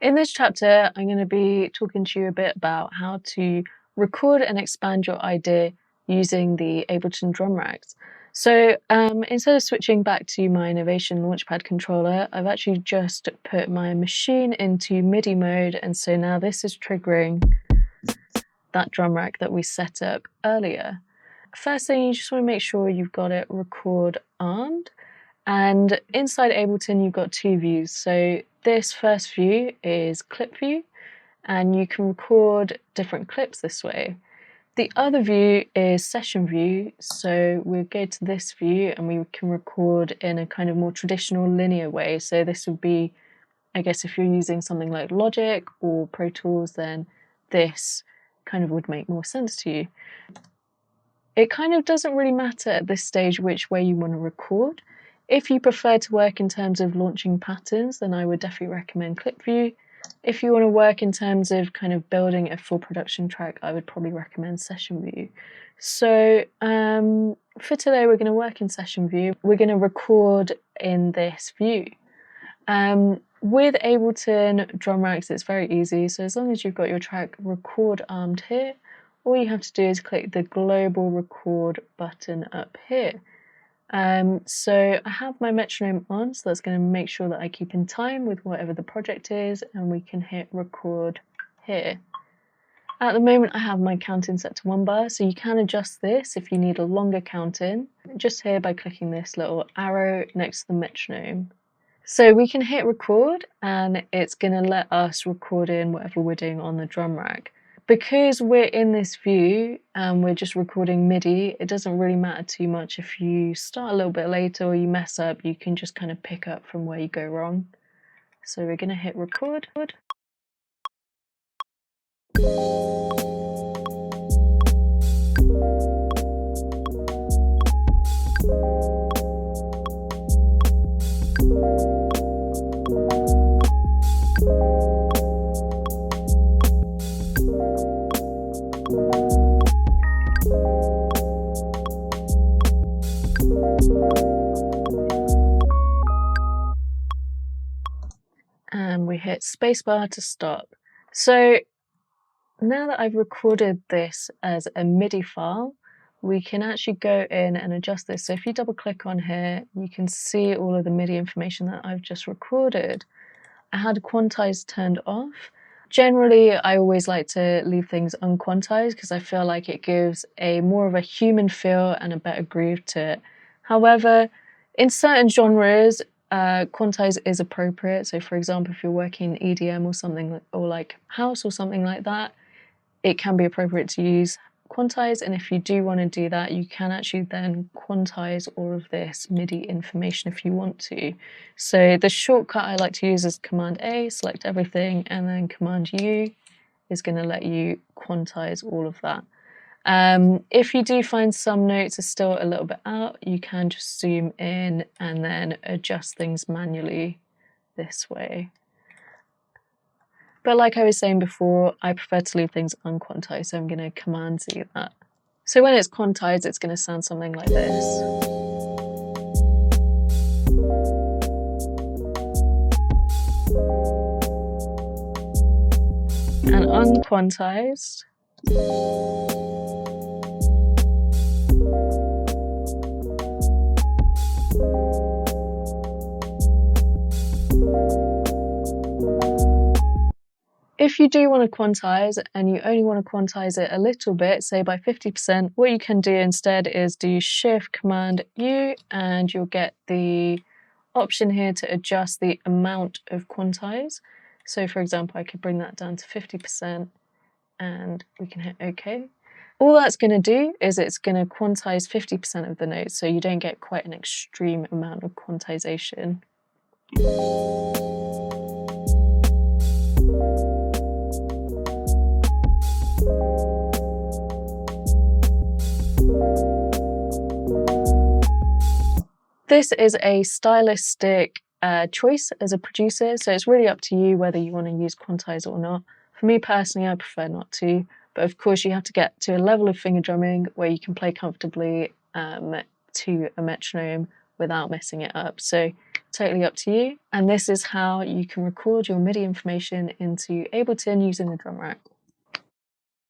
In this chapter, I'm going to be talking to you a bit about how to record and expand your idea using the Ableton drum racks. So instead of switching back to my Innovation Launchpad controller, I've actually just put my machine into MIDI mode, and so now this is triggering that drum rack that we set up earlier. First thing, you just want to make sure you've got it record armed. And inside Ableton, you've got two views. So this first view is clip view, and you can record different clips this way. The other view is session view. So we'll go to this view and we can record in a kind of more traditional linear way. So this would be, I guess, if you're using something like Logic or Pro Tools, then this kind of would make more sense to you. It kind of doesn't really matter at this stage which way you want to record. If you prefer to work in terms of launching patterns, then I would definitely recommend clip view. If you want to work in terms of kind of building a full production track, I would probably recommend session view. So for today, we're going to work in session view. We're going to record in this view. With Ableton drum racks, it's very easy. So as long as you've got your track record armed here, all you have to do is click the global record button up here. So I have my metronome on, so that's going to make sure that I keep in time with whatever the project is, and we can hit record here. At the moment I have my count-in set to 1 bar, so you can adjust this if you need a longer count-in, just here by clicking this little arrow next to the metronome. So we can hit record and it's going to let us record in whatever we're doing on the drum rack. Because we're in this view and we're just recording MIDI, it doesn't really matter too much if you start a little bit later or you mess up, you can just kind of pick up from where you go wrong. So we're going to hit record. And we hit spacebar to stop. So now that I've recorded this as a MIDI file, we can actually go in and adjust this. So if you double click on here, you can see all of the MIDI information that I've just recorded. I had quantize turned off. Generally, I always like to leave things unquantized because I feel like it gives a more of a human feel and a better groove to it. However, in certain genres, quantize is appropriate. So for example, if you're working in EDM or something, or like house or something like that, it can be appropriate to use quantize. And if you do want to do that, you can actually then quantize all of this MIDI information if you want to. So the shortcut I like to use is Command A, select everything, and then Command U is going to let you quantize all of that. If you do find some notes are still a little bit out, you can just zoom in and then adjust things manually this way. But like I was saying before, I prefer to leave things unquantized, so I'm going to Command Z that. So when it's quantized, it's going to sound something like this. And unquantized. If you do want to quantize and you only want to quantize it a little bit, say by 50%, what you can do instead is do Shift Command U and you'll get the option here to adjust the amount of quantize. So for example, I could bring that down to 50% and we can hit OK. All that's going to do is it's going to quantize 50% of the notes, so you don't get quite an extreme amount of quantization. This is a stylistic choice as a producer, so it's really up to you whether you want to use quantize or not. For me personally, I prefer not to, but of course you have to get to a level of finger drumming where you can play comfortably to a metronome without messing it up. So totally up to you. And this is how you can record your MIDI information into Ableton using the drum rack.